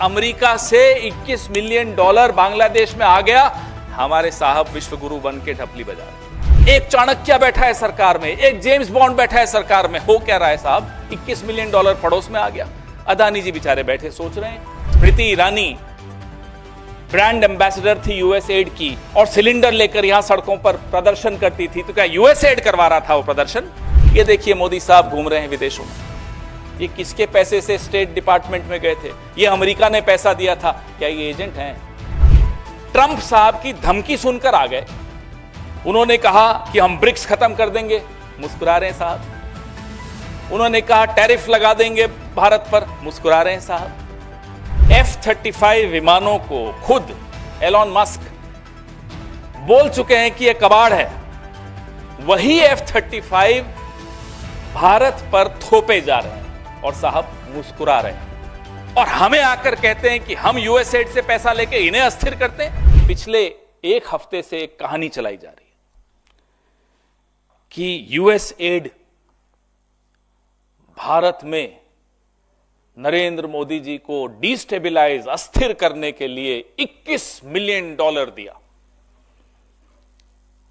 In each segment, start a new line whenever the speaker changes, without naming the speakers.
America से 21 million dollar Bangladesh में आ गया, हमारे साहब विश्वगुरु बन के ढपली बजा रहे। एक चाणक्य बैठा है सरकार में, एक जेम्स बॉन्ड बैठा है सरकार में। हो क्या रहा है साहब? 21 मिलियन डॉलर पड़ोस में आ गया। अदानी जी बेचारे बैठे सोच रहे हैं। स्मृति ईरानी ब्रांड एम्बेसडर थी यूएसएड की और सिलेंडर लेकर यहां सड़कों पर प्रदर्शन करती थी, तो क्या यूएसएड करवा रहा था वो प्रदर्शन? ये देखिए मोदी साहब घूम रहे हैं विदेशों में। ये किसके पैसे से स्टेट डिपार्टमेंट में गए थे? ये अमेरिका ने पैसा दिया था। क्या ये एजेंट हैं? ट्रंप साहब की धमकी सुनकर आ गए। उन्होंने कहा कि हम ब्रिक्स खत्म कर देंगे, मुस्कुरा रहे हैं साहब। उन्होंने कहा टैरिफ लगा देंगे भारत पर, मुस्कुरा रहे हैं साहब। F-35 विमानों को खुद एलॉन मस्क बोल चुके हैं कि यह कबाड़ है। वही F-35 भारत पर थोपे जा रहे हैं और साहब मुस्कुरा रहे हैं। और हमें आकर कहते हैं कि हम यूएसएड से पैसा लेके इन्हें अस्थिर करते हैं। पिछले एक हफ्ते से एक कहानी चलाई जा रही है कि यूएसएड भारत में नरेंद्र मोदी जी को डिस्टेबलाइज, अस्थिर करने के लिए 21 मिलियन डॉलर दिया।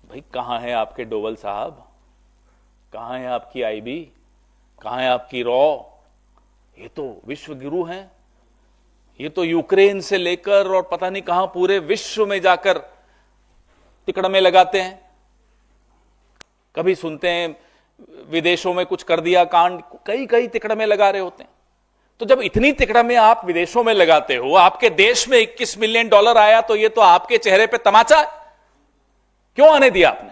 भाई कहां है आपके डोवल साहब? कहां है आपकी आईबी? कहां है आपकी रॉ? ये तो विश्व गुरु हैं। ये तो यूक्रेन से लेकर और पता नहीं कहां पूरे विश्व में जाकर तिकड़मे लगाते हैं। कभी सुनते हैं विदेशों में कुछ कर दिया कांड, कई कई तिकड़मे लगा रहे होते हैं। तो जब इतनी तिकड़मे आप विदेशों में लगाते हो, आपके देश में 21 मिलियन डॉलर आया, तो ये तो आपके चेहरे पे तमाचा है। क्यों आने दिया आपने?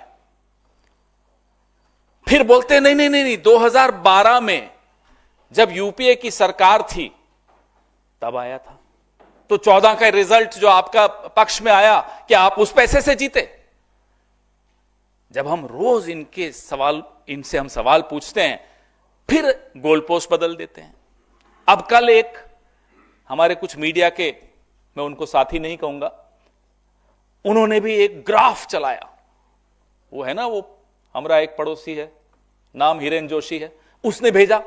फिर बोलते नहीं नहीं नहीं नहीं 2012 में जब यूपीए की सरकार थी तब आया था। तो 14 का रिजल्ट जो आपका पक्ष में आया, क्या आप उस पैसे से जीते? जब हम रोज इनसे हम सवाल पूछते हैं, फिर गोल पोस्ट बदल देते हैं। अब कल एक हमारे कुछ मीडिया के, मैं उनको साथी नहीं कहूंगा, उन्होंने भी एक ग्राफ चलाया। वो है ना, वो हमारा एक पड़ोसी है, नाम हिरेन जोशी है, उसने भेजा।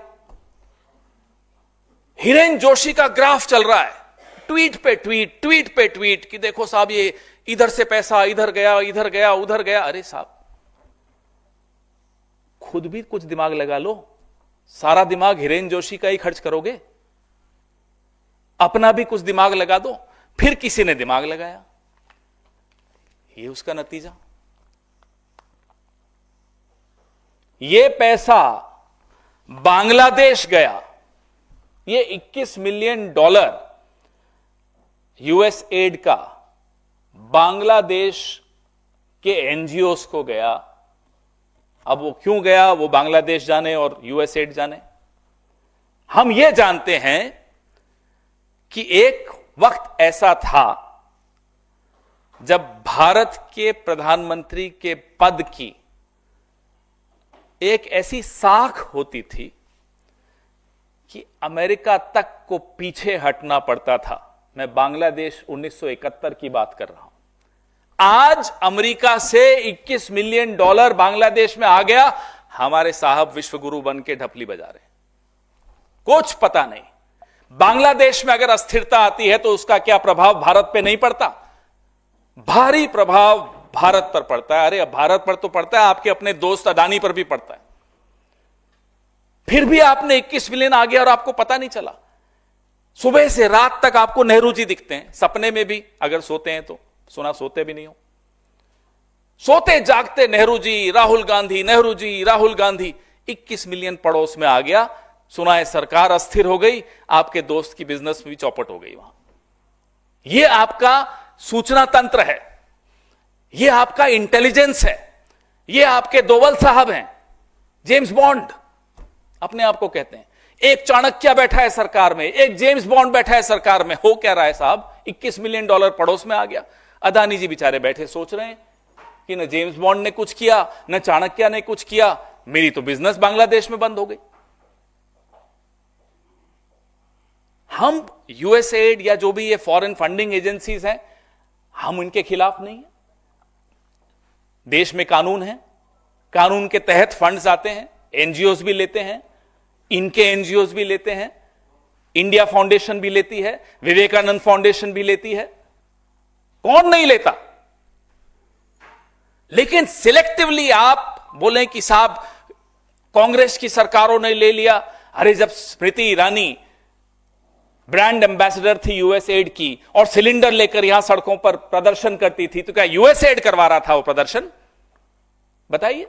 हिरेन जोशी का ग्राफ चल रहा है, ट्वीट पे ट्वीट, ट्वीट पे ट्वीट, कि देखो साहब ये इधर से पैसा इधर गया, इधर गया, उधर गया। अरे साहब खुद भी कुछ दिमाग लगा लो। सारा दिमाग हिरेन जोशी का ही खर्च करोगे? अपना भी कुछ दिमाग लगा दो। फिर किसी ने दिमाग लगाया, ये उसका नतीजा। ये पैसा बांग्लादेश गया। ये 21 मिलियन डॉलर यूएसएड का बांग्लादेश के एनजीओस को गया। अब वो क्यों गया, वो बांग्लादेश जाने और यूएसएड जाने। हम ये जानते हैं कि एक वक्त ऐसा था जब भारत के प्रधानमंत्री के पद की एक ऐसी साख होती थी कि अमेरिका तक को पीछे हटना पड़ता था। मैं बांग्लादेश 1971 की बात कर रहा हूं। आज अमेरिका से 21 मिलियन डॉलर बांग्लादेश में आ गया, हमारे साहब विश्वगुरु बन के ढपली बजा रहे। कुछ पता नहीं। बांग्लादेश में अगर अस्थिरता आती है तो उसका क्या प्रभाव भारत पे नहीं पड़ता? भारी प्रभाव भारत पर पड़ता है। अरे भारत पर तो पड़ता है, आपके अपने दोस्त अदानी पर भी पड़ता है। फिर भी आपने 21 मिलियन आ गया और आपको पता नहीं चला। सुबह से रात तक आपको नेहरू जी दिखते हैं, सपने में भी, अगर सोते हैं तो। सुना सोते भी नहीं हो, सोते जागते नेहरू जी, राहुल गांधी, नेहरू जी, राहुल गांधी। 21 मिलियन पड़ोस में आ गया। सुना है सरकार अस्थिर हो गई, आपके दोस्त की बिजनेस भी चौपट हो गई वहां। यह आपका सूचना तंत्र है, यह आपका इंटेलिजेंस है, यह आपके डोवल साहब हैं, जेम्स बॉन्ड अपने आप को कहते हैं। एक चाणक्य बैठा है सरकार में, एक जेम्स बॉन्ड बैठा है सरकार में। हो क्या रहा है साहब? 21 मिलियन डॉलर पड़ोस में आ गया। अदानी जी बेचारे बैठे सोच रहे हैं कि न जेम्स बॉन्ड ने कुछ किया, न चाणक्य ने कुछ किया, मेरी तो बिजनेस बांग्लादेश में बंद हो गई। हम यूएसएड या जो भी ये फॉरेन फंडिंग एजेंसीज हैं, हम इनके खिलाफ नहीं है। देश में कानून है, कानून के तहत फंड्स आते हैं, एनजीओस भी लेते हैं, इनके एनजीओस भी लेते हैं। इंडिया फाउंडेशन भी लेती है, विवेकानंद फाउंडेशन भी लेती है, कौन नहीं लेता। लेकिन सिलेक्टिवली आप बोलें कि साहब कांग्रेस की सरकारों ने ले लिया। अरे जब स्मृति ईरानी ब्रांड एम्बेसडर थी यूएसएड की और सिलेंडर लेकर यहां सड़कों पर प्रदर्शन करती थी, तो क्या यूएसएड करवा रहा था वो प्रदर्शन? बताइए।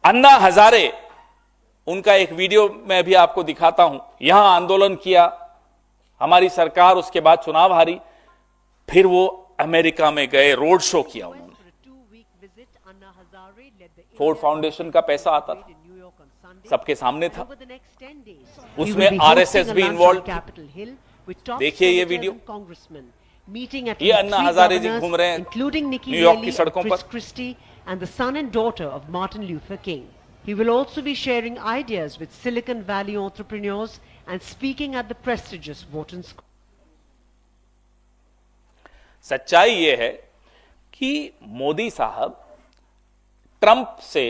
अन्ना हजारे, उनका एक वीडियो मैं भी आपको दिखाता हूं। यहां आंदोलन किया हमारी सरकार, उसके बाद चुनाव हारी, फिर वो अमेरिका में गए, रोड शो किया उन्होंने। फोर्ड फाउंडेशन का पैसा आता था, सबके सामने था, उसमें आरएसएस भी इन्वॉल्व। देखिए ये वीडियो, ये अन्ना हजारे जी घूम रहे हैं न्यूयॉर्क की सड़कों पर।
And the son and daughter of Martin Luther King. He will also be sharing ideas with Silicon Valley entrepreneurs and speaking at the prestigious Wharton School.
सच्चाई यह है कि मोदी साहब ट्रंप से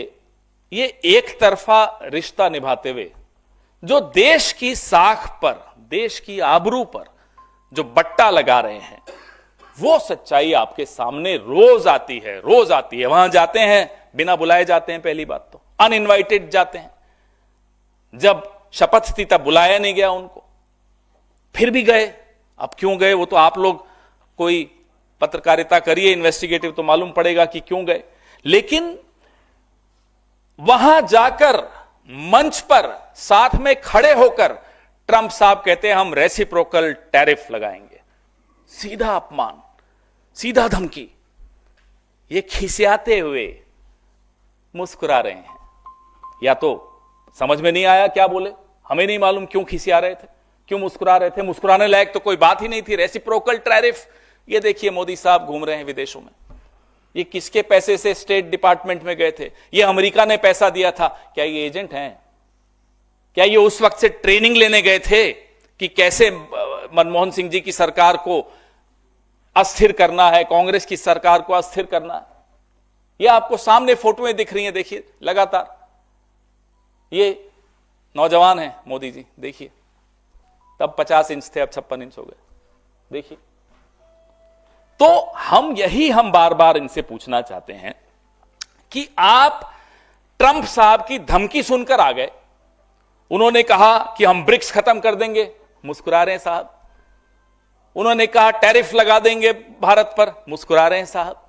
ये एक तरफा रिश्ता निभाते हुए जो देश की साख पर, देश की आबरू पर जो बट्टा लगा रहे हैं, वो सच्चाई आपके सामने रोज आती है, रोज आती है। वहां जाते हैं बिना बुलाए जाते हैं, पहली बात तो अनइनवाइटेड जाते हैं। जब शपथ थी तब बुलाया नहीं गया उनको, फिर भी गए। अब क्यों गए वो तो आप लोग कोई पत्रकारिता करिए, इन्वेस्टिगेटिव, तो मालूम पड़ेगा कि क्यों गए। लेकिन वहां जाकर मंच पर साथ में खड़े होकर ट्रंप साहब कहते हैं हम रेसिप्रोकल टैरिफ लगाएंगे। सीधा अपमान, सीधा धमकी। ये खिसियाते हुए मुस्कुरा रहे हैं। या तो समझ में नहीं आया क्या बोले, हमें नहीं मालूम क्यों खिसिया रहे थे, क्यों मुस्कुरा रहे थे। मुस्कुराने लायक तो कोई बात ही नहीं थी। रेसिप्रोकल टैरिफ, ये देखिए मोदी साहब घूम रहे हैं विदेशों में। ये किसके पैसे से स्टेट डिपार्टमेंट में गए थे? ये अमेरिका ने पैसा दिया था। क्या ये एजेंट हैं? क्या ये उस वक्त से ट्रेनिंग लेने गए थे कि कैसे मनमोहन सिंह जी की सरकार को अस्थिर करना है, कांग्रेस की सरकार को अस्थिर करना है? ये आपको सामने फोटोएं दिख रही हैं, देखिए लगातार। ये नौजवान हैं मोदी जी, देखिए, तब 50 इंच थे, अब 56 इंच हो गए, देखिए। तो हम बार बार इनसे पूछना चाहते हैं कि आप ट्रंप साहब की धमकी सुनकर आ गए। उन्होंने कहा कि हम ब्रिक्स खत्म कर देंगे, मुस्कुरा रहे हैं साहब। उन्होंने कहा टैरिफ लगा देंगे भारत पर, मुस्कुरा रहे हैं साहब।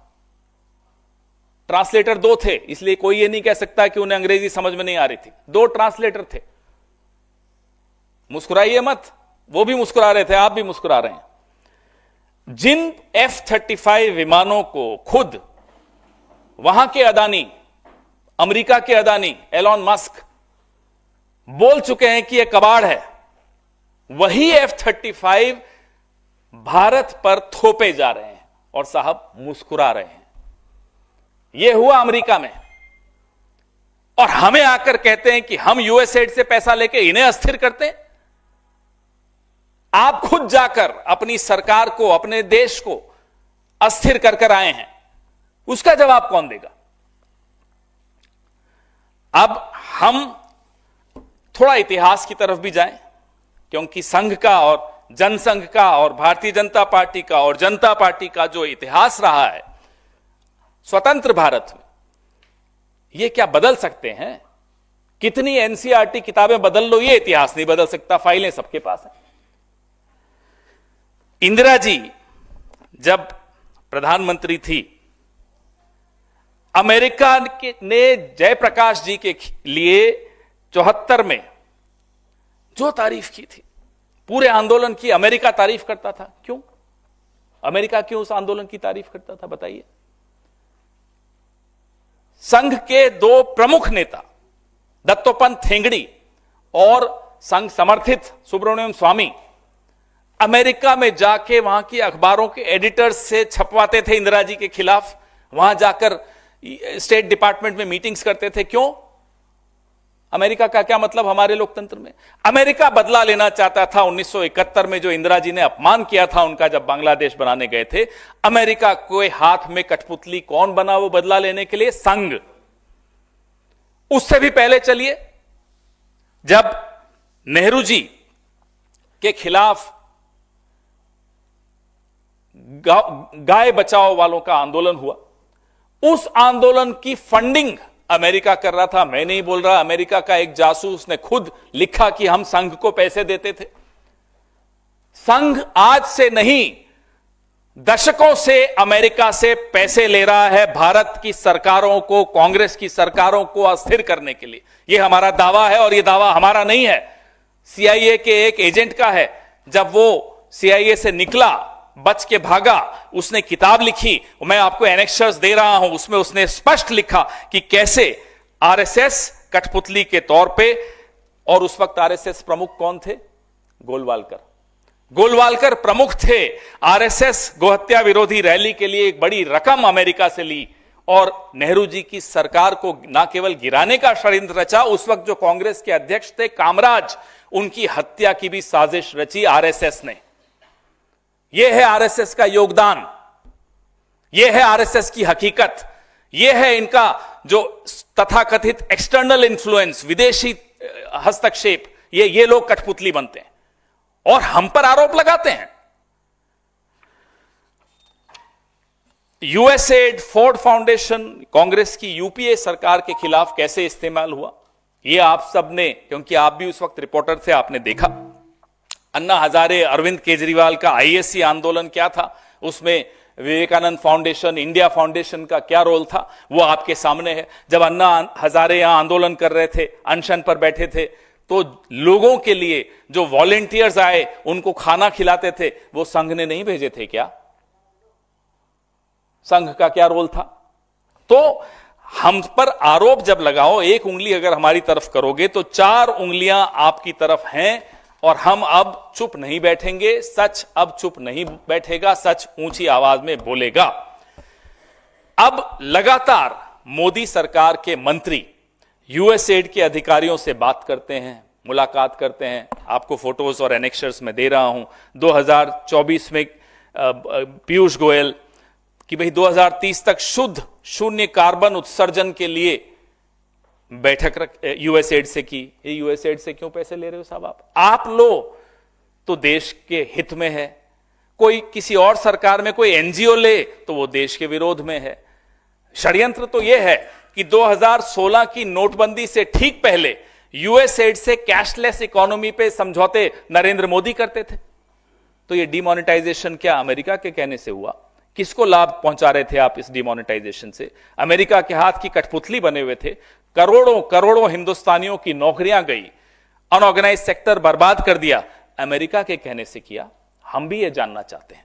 ट्रांसलेटर दो थे, इसलिए कोई ये नहीं कह सकता कि उन्हें अंग्रेजी समझ में नहीं आ रही थी। दो ट्रांसलेटर थे, मुस्कुराइए मत। वो भी मुस्कुरा रहे थे, आप भी मुस्कुरा रहे हैं। जिन F-35 विमानों को खुद वहां के अदानी, अमेरिका के अदानी एलॉन मस्क बोल चुके हैं कि यह कबाड़ है, वही F-35 भारत पर थोपे जा रहे हैं और साहब मुस्कुरा रहे हैं। यह हुआ अमेरिका में, और हमें आकर कहते हैं कि हम यूएसएड से पैसा लेके इन्हें अस्थिर करते हैं। आप खुद जाकर अपनी सरकार को, अपने देश को अस्थिर कर कर आए हैं, उसका जवाब कौन देगा? अब हम थोड़ा इतिहास की तरफ भी जाएं, क्योंकि संघ का और जनसंघ का और भारतीय जनता पार्टी का और जनता पार्टी का जो इतिहास रहा है स्वतंत्र भारत में, यह क्या बदल सकते हैं? कितनी एनसीईआरटी किताबें बदल लो, यह इतिहास नहीं बदल सकता। फाइलें सबके पास हैं। इंदिरा जी जब प्रधानमंत्री थी, अमेरिका ने जयप्रकाश जी के लिए 74 में जो तारीफ की थी, पूरे आंदोलन की अमेरिका तारीफ करता था। क्यों? अमेरिका क्यों उस आंदोलन की तारीफ करता था, बताइए? संघ के दो प्रमुख नेता दत्तोपंत ठेंगड़ी और संघ समर्थित सुब्रमण्यम स्वामी अमेरिका में जाके वहां की अखबारों के एडिटर्स से छपवाते थे इंदिरा जी के खिलाफ। वहां जाकर स्टेट डिपार्टमेंट में मीटिंग्स करते थे। क्यों? अमेरिका का क्या मतलब हमारे लोकतंत्र में? अमेरिका बदला लेना चाहता था 1971 में जो इंदिरा जी ने अपमान किया था उनका, जब बांग्लादेश बनाने गए थे। अमेरिका के हाथ में कठपुतली कौन बना वो बदला लेने के लिए? संघ। उससे भी पहले चलिए, जब नेहरू जी के खिलाफ गाय बचाओ वालों का आंदोलन हुआ, उस आंदोलन की फंडिंग अमेरिका कर रहा था। मैं नहीं बोल रहा, अमेरिका का एक जासूस ने खुद लिखा कि हम संघ को पैसे देते थे। संघ आज से नहीं, दशकों से अमेरिका से पैसे ले रहा है भारत की सरकारों को, कांग्रेस की सरकारों को अस्थिर करने के लिए। यह हमारा दावा है और यह दावा हमारा नहीं है, सीआईए के एक एजेंट का है। जब वो सीआईए से निकला, बच के भागा, उसने किताब लिखी, मैं आपको एनेक्सर्स दे रहा हूं, उसमें उसने स्पष्ट लिखा कि कैसे आरएसएस कठपुतली के तौर पे, और उस वक्त आरएसएस प्रमुख कौन थे? गोलवालकर। गोलवालकर प्रमुख थे। आरएसएस गोहत्या विरोधी रैली के लिए एक बड़ी रकम अमेरिका से ली और नेहरू जी की सरकार को न केवल गिराने का षड्यंत्र रचा, उस वक्त जो कांग्रेस के अध्यक्ष थे कामराज, उनकी हत्या की भी साजिश रची आरएसएस ने। यह है आरएसएस का योगदान, यह है आरएसएस की हकीकत, यह है इनका जो तथाकथित एक्सटर्नल इन्फ्लुएंस, विदेशी हस्तक्षेप। ये लोग कठपुतली बनते हैं और हम पर आरोप लगाते हैं। यूएसएड, फोर्ड फाउंडेशन कांग्रेस की यूपीए सरकार के खिलाफ कैसे इस्तेमाल हुआ, यह आप सब ने, क्योंकि आप भी उस वक्त रिपोर्टर थे, आपने देखा। अन्ना हजारे, अरविंद केजरीवाल का आईएससी आंदोलन क्या था, उसमें विवेकानंद फाउंडेशन, इंडिया फाउंडेशन का क्या रोल था, वो आपके सामने है। जब अन्ना हजारे यहां आंदोलन कर रहे थे, अनशन पर बैठे थे, तो लोगों के लिए जो वॉलेंटियर्स आए, उनको खाना खिलाते थे, वो संघ ने नहीं भेजे थे क्या? संघ का क्या रोल था? तो हम पर आरोप जब लगाओ, एक उंगली अगर हमारी तरफ करोगे तो 4 उंगलियां आपकी तरफ हैं, और हम अब चुप नहीं बैठेंगे। सच अब चुप नहीं बैठेगा, सच ऊंची आवाज में बोलेगा। अब लगातार मोदी सरकार के मंत्री यूएसएड के अधिकारियों से बात करते हैं, मुलाकात करते हैं। आपको फोटोज और एनेक्सर्स में दे रहा हूं। 2024 में पीयूष गोयल कि भाई 2030 तक शुद्ध शून्य कार्बन उत्सर्जन के लिए बैठक यूएसएड से की। ये यूएसएड से क्यों पैसे ले रहे हो साहब? आप लो तो देश के हित में है, कोई किसी और सरकार में कोई एनजीओ ले तो वो देश के विरोध में है। षड्यंत्र तो यह है कि 2016 की नोटबंदी से ठीक पहले यूएसएड से कैशलेस इकोनॉमी पे समझौते नरेंद्र मोदी करते थे। तो ये डिमोनेटाइजेशन क्या अमेरिका के कहने से हुआ? किसको लाभ पहुंचा रहे थे आप इस डिमोनेटाइजेशन से? अमेरिका के हाथ की कठपुतली बने हुए थे। करोड़ों करोड़ों हिंदुस्तानियों की नौकरियां गई, अनऑर्गेनाइज सेक्टर बर्बाद कर दिया। अमेरिका के कहने से किया। हम भी ये जानना चाहते हैं